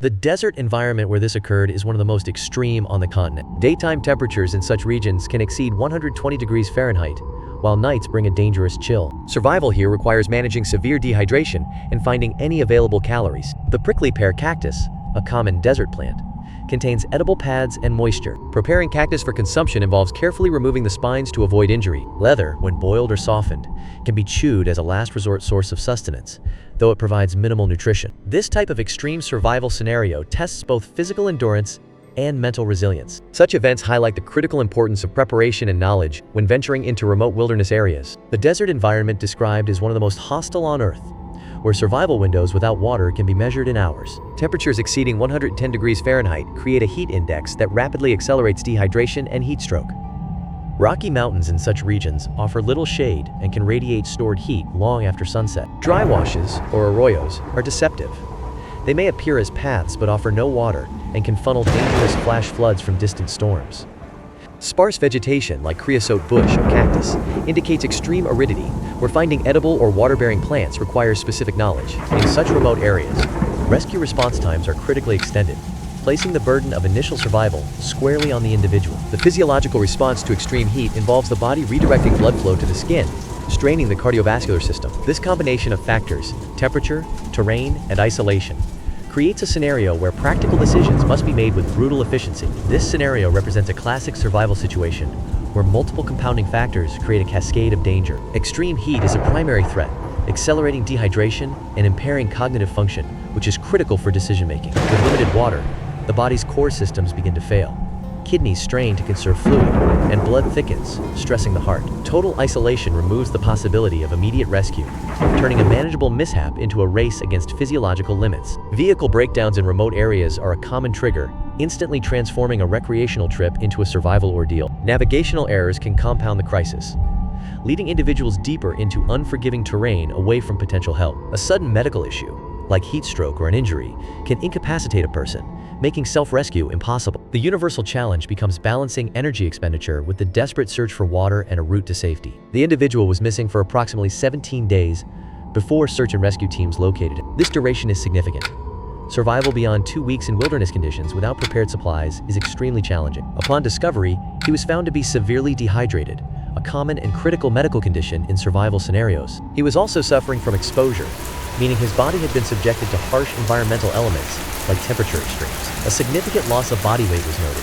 The desert environment where this occurred is one of the most extreme on the continent. Daytime temperatures in such regions can exceed 120 degrees Fahrenheit, while nights bring a dangerous chill. Survival here requires managing severe dehydration and finding any available calories. The prickly pear cactus, a common desert plant, contains edible pads and moisture. Preparing cactus for consumption involves carefully removing the spines to avoid injury. Leather, when boiled or softened, can be chewed as a last resort source of sustenance, though it provides minimal nutrition. This type of extreme survival scenario tests both physical endurance and mental resilience. Such events highlight the critical importance of preparation and knowledge when venturing into remote wilderness areas. The desert environment described is one of the most hostile on Earth, where survival windows without water can be measured in hours. Temperatures exceeding 110 degrees Fahrenheit create a heat index that rapidly accelerates dehydration and heat stroke. Rocky mountains in such regions offer little shade and can radiate stored heat long after sunset. Dry washes, or arroyos, are deceptive. They may appear as paths but offer no water and can funnel dangerous flash floods from distant storms. Sparse vegetation like creosote bush or cactus indicates extreme aridity, where finding edible or water-bearing plants requires specific knowledge. In such remote areas, rescue response times are critically extended, placing the burden of initial survival squarely on the individual. The physiological response to extreme heat involves the body redirecting blood flow to the skin, straining the cardiovascular system. This combination of factors, temperature, terrain, and isolation, creates a scenario where practical decisions must be made with brutal efficiency. This scenario represents a classic survival situation where multiple compounding factors create a cascade of danger. Extreme heat is a primary threat, accelerating dehydration and impairing cognitive function, which is critical for decision-making. With limited water, the body's core systems begin to fail. Kidneys strain to conserve fluid, and blood thickens, stressing the heart. Total isolation removes the possibility of immediate rescue, turning a manageable mishap into a race against physiological limits. Vehicle breakdowns in remote areas are a common trigger, instantly transforming a recreational trip into a survival ordeal. Navigational errors can compound the crisis, leading individuals deeper into unforgiving terrain away from potential help. A sudden medical issue, like heat stroke or an injury, can incapacitate a person, making self-rescue impossible. The universal challenge becomes balancing energy expenditure with the desperate search for water and a route to safety. The individual was missing for approximately 17 days before search and rescue teams located him. This duration is significant. Survival beyond 2 weeks in wilderness conditions without prepared supplies is extremely challenging. Upon discovery, he was found to be severely dehydrated, a common and critical medical condition in survival scenarios. He was also suffering from exposure, meaning his body had been subjected to harsh environmental elements like temperature extremes. A significant loss of body weight was noted,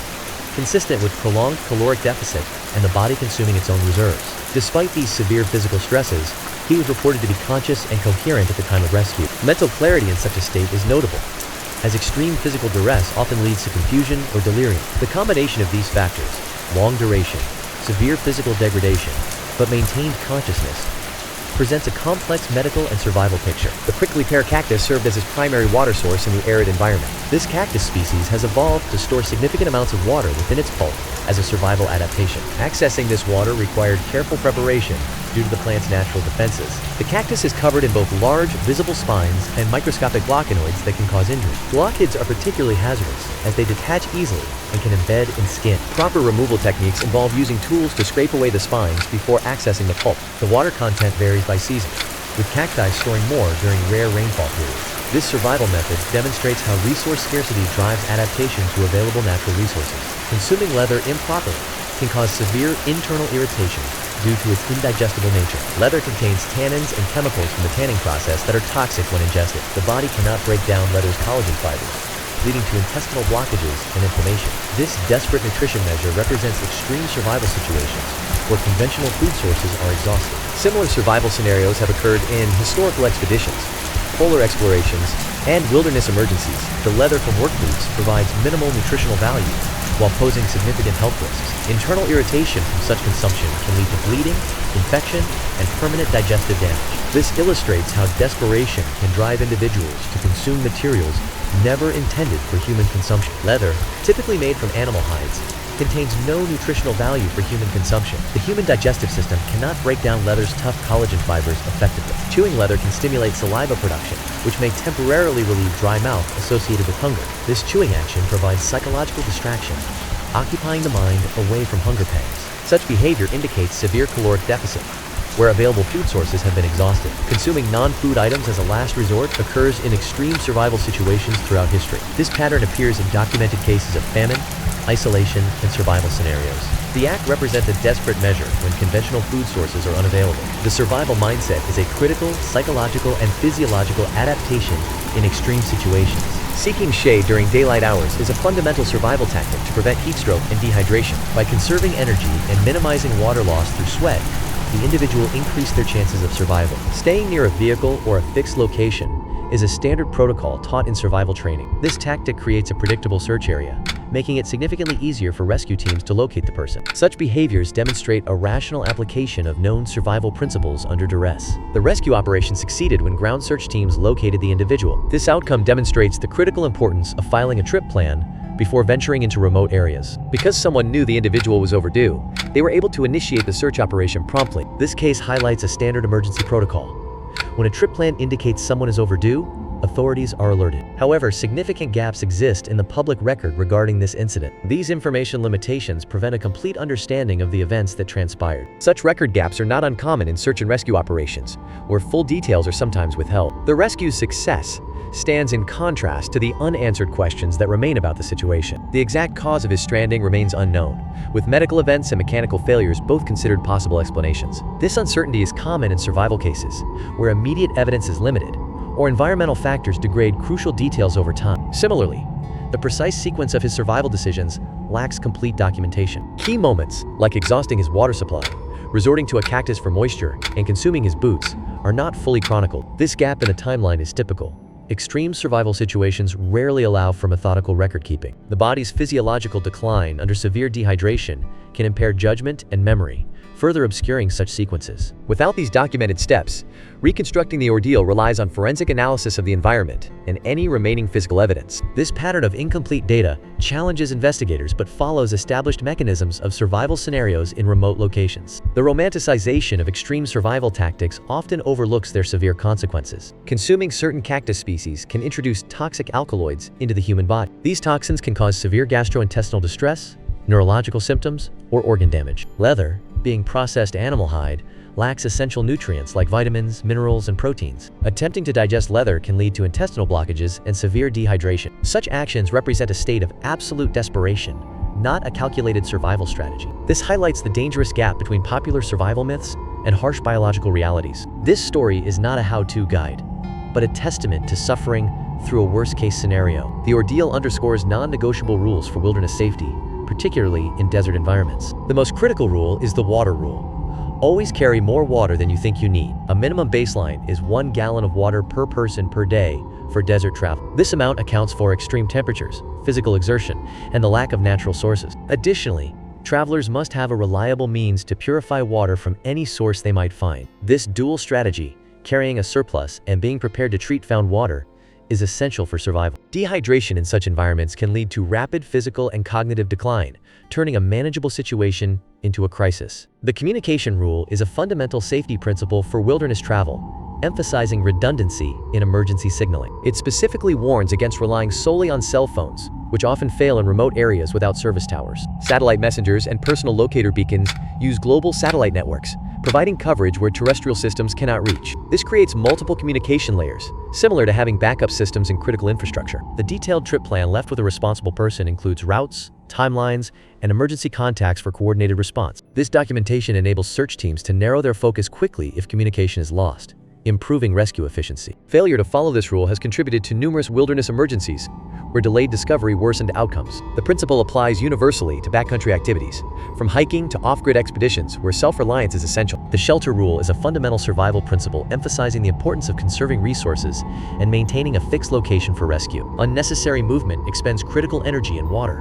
consistent with prolonged caloric deficit and the body consuming its own reserves. Despite these severe physical stresses, he was reported to be conscious and coherent at the time of rescue. Mental clarity in such a state is notable, as extreme physical duress often leads to confusion or delirium. The combination of these factors, long duration, severe physical degradation, but maintained consciousness, presents a complex medical and survival picture. The prickly pear cactus served as its primary water source in the arid environment. This cactus species has evolved to store significant amounts of water within its pulp as a survival adaptation. Accessing this water required careful preparation due to the plant's natural defenses. The cactus is covered in both large, visible spines and microscopic glochinoids that can cause injury. Glochids are particularly hazardous, as they detach easily and can embed in skin. Proper removal techniques involve using tools to scrape away the spines before accessing the pulp. The water content varies by season, with cacti storing more during rare rainfall periods. This survival method demonstrates how resource scarcity drives adaptation to available natural resources. Consuming leather improperly can cause severe internal irritation due to its indigestible nature. Leather contains tannins and chemicals from the tanning process that are toxic when ingested. The body cannot break down leather's collagen fibers, leading to intestinal blockages and inflammation. This desperate nutrition measure represents extreme survival situations where conventional food sources are exhausted. Similar survival scenarios have occurred in historical expeditions, polar explorations, and wilderness emergencies. The leather from work boots provides minimal nutritional value while posing significant health risks. Internal irritation from such consumption can lead to bleeding, infection, and permanent digestive damage. This illustrates how desperation can drive individuals to consume materials never intended for human consumption. Leather, typically made from animal hides, contains no nutritional value for human consumption. The human digestive system cannot break down leather's tough collagen fibers effectively. Chewing leather can stimulate saliva production, which may temporarily relieve dry mouth associated with hunger. This chewing action provides psychological distraction, occupying the mind away from hunger pangs. Such behavior indicates severe caloric deficit, where available food sources have been exhausted. Consuming non-food items as a last resort occurs in extreme survival situations throughout history. This pattern appears in documented cases of famine, isolation, and survival scenarios. The act represents a desperate measure when conventional food sources are unavailable. The survival mindset is a critical, psychological, and physiological adaptation in extreme situations. Seeking shade during daylight hours is a fundamental survival tactic to prevent heat stroke and dehydration. By conserving energy and minimizing water loss through sweat, the individual increased their chances of survival. Staying near a vehicle or a fixed location is a standard protocol taught in survival training. This tactic creates a predictable search area, making it significantly easier for rescue teams to locate the person. Such behaviors demonstrate a rational application of known survival principles under duress. The rescue operation succeeded when ground search teams located the individual. This outcome demonstrates the critical importance of filing a trip plan before venturing into remote areas. Because someone knew the individual was overdue, they were able to initiate the search operation promptly. This case highlights a standard emergency protocol. When a trip plan indicates someone is overdue, authorities are alerted. However, significant gaps exist in the public record regarding this incident. These information limitations prevent a complete understanding of the events that transpired. Such record gaps are not uncommon in search and rescue operations, where full details are sometimes withheld. The rescue's success stands in contrast to the unanswered questions that remain about the situation. The exact cause of his stranding remains unknown, with medical events and mechanical failures both considered possible explanations. This uncertainty is common in survival cases, where immediate evidence is limited, or environmental factors degrade crucial details over time. Similarly, the precise sequence of his survival decisions lacks complete documentation. Key moments, like exhausting his water supply, resorting to a cactus for moisture, and consuming his boots, are not fully chronicled. This gap in the timeline is typical. Extreme survival situations rarely allow for methodical record-keeping. The body's physiological decline under severe dehydration can impair judgment and memory, further obscuring such sequences. Without these documented steps, reconstructing the ordeal relies on forensic analysis of the environment and any remaining physical evidence. This pattern of incomplete data challenges investigators but follows established mechanisms of survival scenarios in remote locations. The romanticization of extreme survival tactics often overlooks their severe consequences. Consuming certain cactus species can introduce toxic alkaloids into the human body. These toxins can cause severe gastrointestinal distress, neurological symptoms, or organ damage. Leather, being processed animal hide, lacks essential nutrients like vitamins, minerals, and proteins. Attempting to digest leather can lead to intestinal blockages and severe dehydration. Such actions represent a state of absolute desperation, not a calculated survival strategy. This highlights the dangerous gap between popular survival myths and harsh biological realities. This story is not a how-to guide, but a testament to suffering through a worst-case scenario. The ordeal underscores non-negotiable rules for wilderness safety, particularly in desert environments. The most critical rule is the water rule. Always carry more water than you think you need. A minimum baseline is 1 gallon of water per person per day for desert travel. This amount accounts for extreme temperatures, physical exertion, and the lack of natural sources. Additionally, travelers must have a reliable means to purify water from any source they might find. This dual strategy, carrying a surplus and being prepared to treat found water, is essential for survival. Dehydration in such environments can lead to rapid physical and cognitive decline, turning a manageable situation into a crisis. The communication rule is a fundamental safety principle for wilderness travel, emphasizing redundancy in emergency signaling. It specifically warns against relying solely on cell phones, which often fail in remote areas without service towers. Satellite messengers and personal locator beacons use global satellite networks, providing coverage where terrestrial systems cannot reach. This creates multiple communication layers, similar to having backup systems in critical infrastructure. The detailed trip plan left with a responsible person includes routes, timelines, and emergency contacts for coordinated response. This documentation enables search teams to narrow their focus quickly if communication is lost, improving rescue efficiency. Failure to follow this rule has contributed to numerous wilderness emergencies, where delayed discovery worsened outcomes. The principle applies universally to backcountry activities, from hiking to off-grid expeditions where self-reliance is essential. The shelter rule is a fundamental survival principle emphasizing the importance of conserving resources and maintaining a fixed location for rescue. Unnecessary movement expends critical energy and water,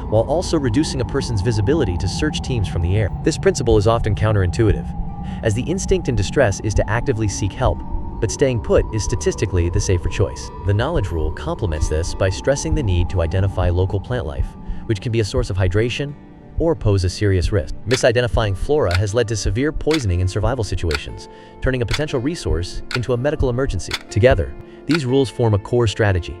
while also reducing a person's visibility to search teams from the air. This principle is often counterintuitive, as the instinct in distress is to actively seek help, but staying put is statistically the safer choice. The knowledge rule complements this by stressing the need to identify local plant life, which can be a source of hydration or pose a serious risk. Misidentifying flora has led to severe poisoning in survival situations, turning a potential resource into a medical emergency. Together, these rules form a core strategy.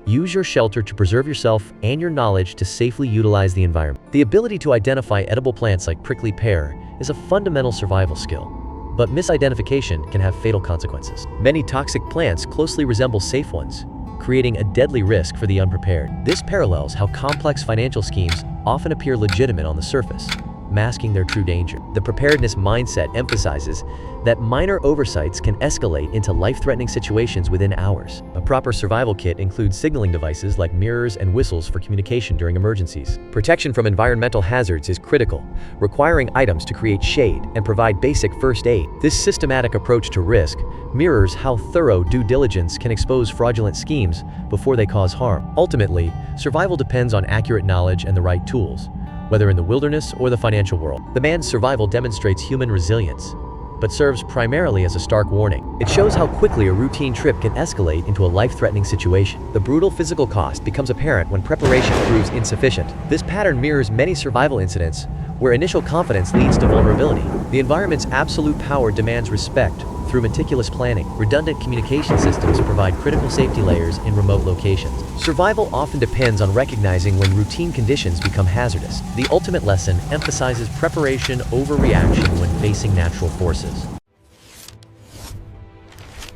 Use your shelter to preserve yourself and your knowledge to safely utilize the environment. The ability to identify edible plants like prickly pear is a fundamental survival skill. but misidentification can have fatal consequences. Many toxic plants closely resemble safe ones, creating a deadly risk for the unprepared. This parallels how complex financial schemes often appear legitimate on the surface, masking their true danger. The preparedness mindset emphasizes that minor oversights can escalate into life-threatening situations within hours. A proper survival kit includes signaling devices like mirrors and whistles for communication during emergencies. Protection from environmental hazards is critical, requiring items to create shade and provide basic first aid. This systematic approach to risk mirrors how thorough due diligence can expose fraudulent schemes before they cause harm. Ultimately, survival depends on accurate knowledge and the right tools, whether in the wilderness or the financial world. The man's survival demonstrates human resilience, but serves primarily as a stark warning. It shows how quickly a routine trip can escalate into a life-threatening situation. The brutal physical cost becomes apparent when preparation proves insufficient. This pattern mirrors many survival incidents where initial confidence leads to vulnerability. The environment's absolute power demands respect through meticulous planning. Redundant communication systems provide critical safety layers in remote locations. Survival often depends on recognizing when routine conditions become hazardous. The ultimate lesson emphasizes preparation over reaction when facing natural forces.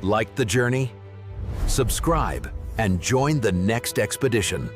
Like the journey? Subscribe and join the next expedition.